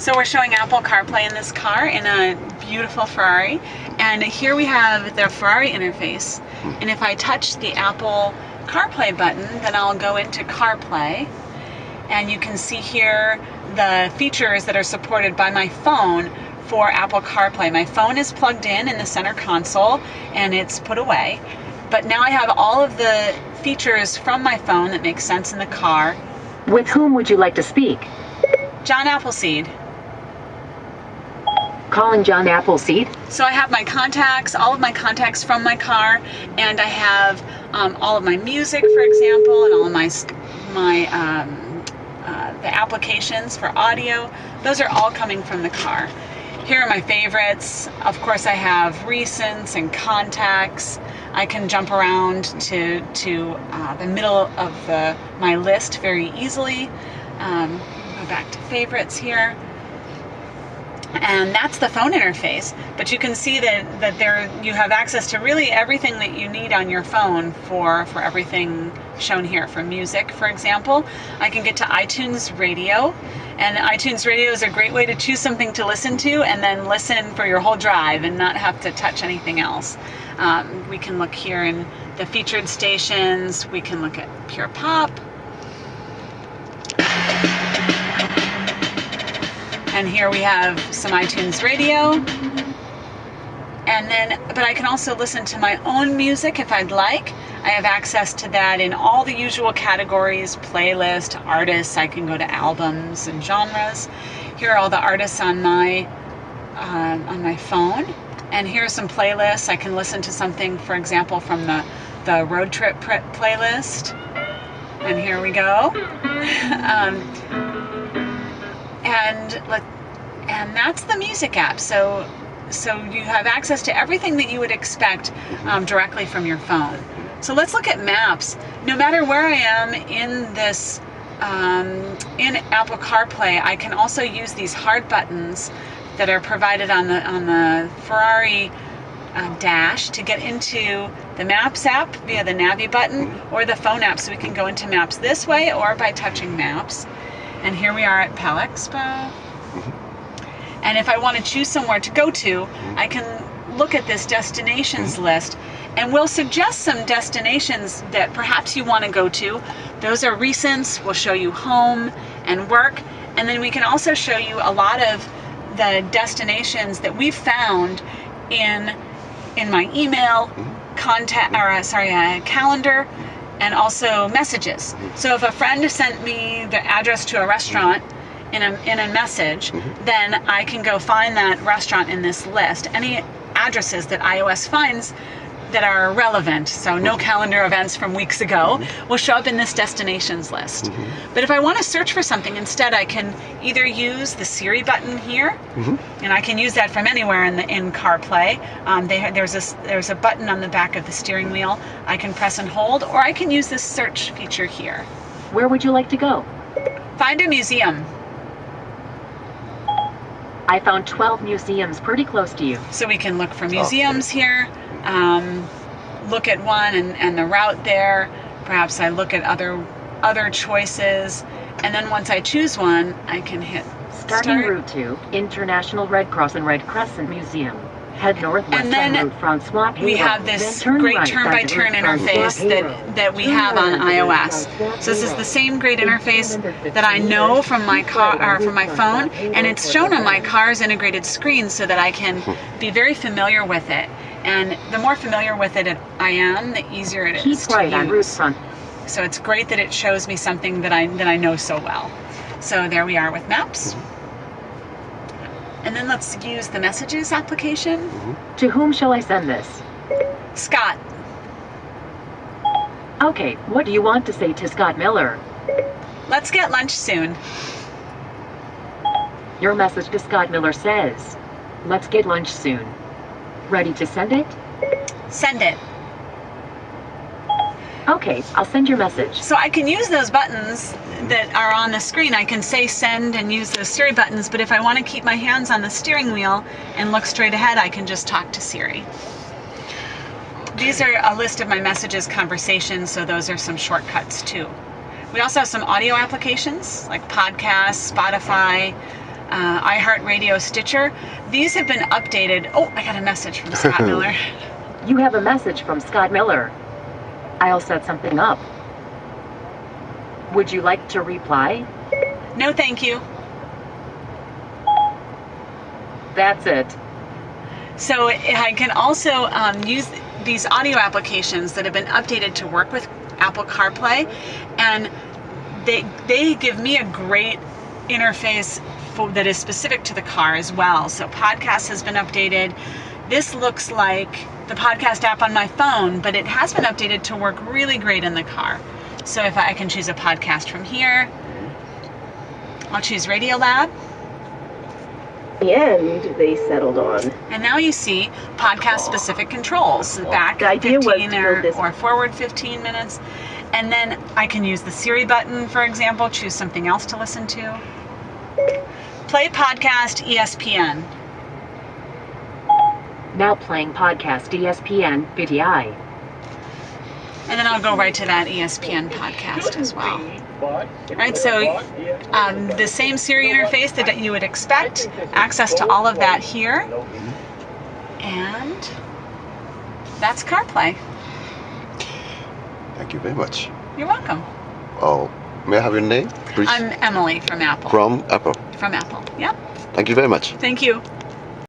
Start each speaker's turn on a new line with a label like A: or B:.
A: So we're showing Apple CarPlay in this car in a beautiful Ferrari, and here we have the Ferrari interface, and if I touch the Apple CarPlay button, then I'll go into CarPlay, and you can see here the features that are supported by my phone for Apple CarPlay. My phone is plugged in the center console and it's put away, but now I have all of the features from my phone that make sense in the car.
B: With whom would you like to speak?
A: John Appleseed.
B: Calling John Appleseed.
A: So I have my contacts, all of my contacts from my car, and I have all of my music, for example, and all of the applications for audio. Those are all coming from the car. Here are my favorites. Of course, I have recents and contacts. I can jump around to the middle of my list very easily. Go back to favorites here. And that's the phone interface, but you can see that there you have access to really everything that you need on your phone for everything shown here. For music, for example, I can get to iTunes Radio, and iTunes Radio is a great way to choose something to listen to and then listen for your whole drive and not have to touch anything else. We can look here in the featured stations. We can look at Pure Pop. And here we have some iTunes Radio. But I can also listen to my own music if I'd like. I have access to that in all the usual categories: playlist, artists. I can go to albums and genres. Here are all the artists on my phone. And here are some playlists. I can listen to something, for example, from the road trip playlist. And here we go. And that's the music app. So you have access to everything that you would expect directly from your phone. So let's look at maps. No matter where I am in this in Apple CarPlay, I can also use these hard buttons that are provided on the Ferrari dash to get into the Maps app via the Navi button, or the phone app, so we can go into Maps this way or by touching Maps. And here we are at Pal Expo. And if I want to choose somewhere to go to, I can look at this destinations list, and we'll suggest some destinations that perhaps you want to go to. Those are recents. We'll show you home and work, and then we can also show you a lot of the destinations that we've found in my email calendar, and also messages. So if a friend sent me the address to a restaurant in a message, then I can go find that restaurant in this list. Any addresses that iOS finds that are relevant, so no calendar events from weeks ago, will show up in this destinations list. But if I want to search for something instead, I can either use the Siri button here, and I can use that from anywhere in CarPlay. There's a button on the back of the steering wheel I can press and hold, or I can use this search feature here.
B: Where would you like to go?
A: Find a museum.
B: I found 12 museums pretty close to you.
A: So we can look for museums here, look at one and the route there. Perhaps I look at other choices, and then once I choose one, I can hit
B: Starting route to International Red Cross and Red Crescent Museum. Head northwest on Route Francois.
A: We have this great turn-by-turn interface that we have on iOS. So this is the same great interface that I know from my car or from my phone, and it's shown on my car's integrated screen so that I can be very familiar with it. And the more familiar with it I am, the easier it is to use. So it's great that it shows me something that I know so well. So there we are with Maps. And then let's use the Messages application.
B: To whom shall I send this?
A: Scott.
B: Okay, what do you want to say to Scott Miller?
A: Let's get lunch soon.
B: Your message to Scott Miller says, let's get lunch soon. Ready to send it?
A: Send it.
B: Okay, I'll send your message.
A: So I can use those buttons that are on the screen. I can say send and use those Siri buttons, but if I want to keep my hands on the steering wheel and look straight ahead, I can just talk to Siri. These are a list of my messages conversations, so those are some shortcuts too. We also have some audio applications like podcasts, Spotify, iHeartRadio, Stitcher. These have been updated. Oh, I got a message from Scott Miller.
B: You have a message from Scott Miller. I'll set something up. Would you like to reply?
A: No, thank you.
B: That's it.
A: So I can also use these audio applications that have been updated to work with Apple CarPlay, and they give me a great interface that is specific to the car as well. So podcast has been updated. This looks like the podcast app on my phone, but it has been updated to work really great in the car. So if I can choose a podcast from here, I'll choose Radiolab.
C: The end they settled on.
A: And now you see podcast-specific controls, back
C: The idea was
A: 15
C: to build this-
A: or forward 15 minutes. And then I can use the Siri button, for example, choose something else to listen to. Play podcast ESPN.
B: Now playing podcast ESPN VDI.
A: And then I'll go right to that ESPN podcast as well. Right, so the same Siri interface that you would expect, access to all of that here. And that's CarPlay.
D: Thank you very much.
A: You're welcome.
D: Oh, may I have your name, please?
A: I'm Emily from Apple.
D: From Apple.
A: From Apple, yep.
D: Thank you very much.
A: Thank you.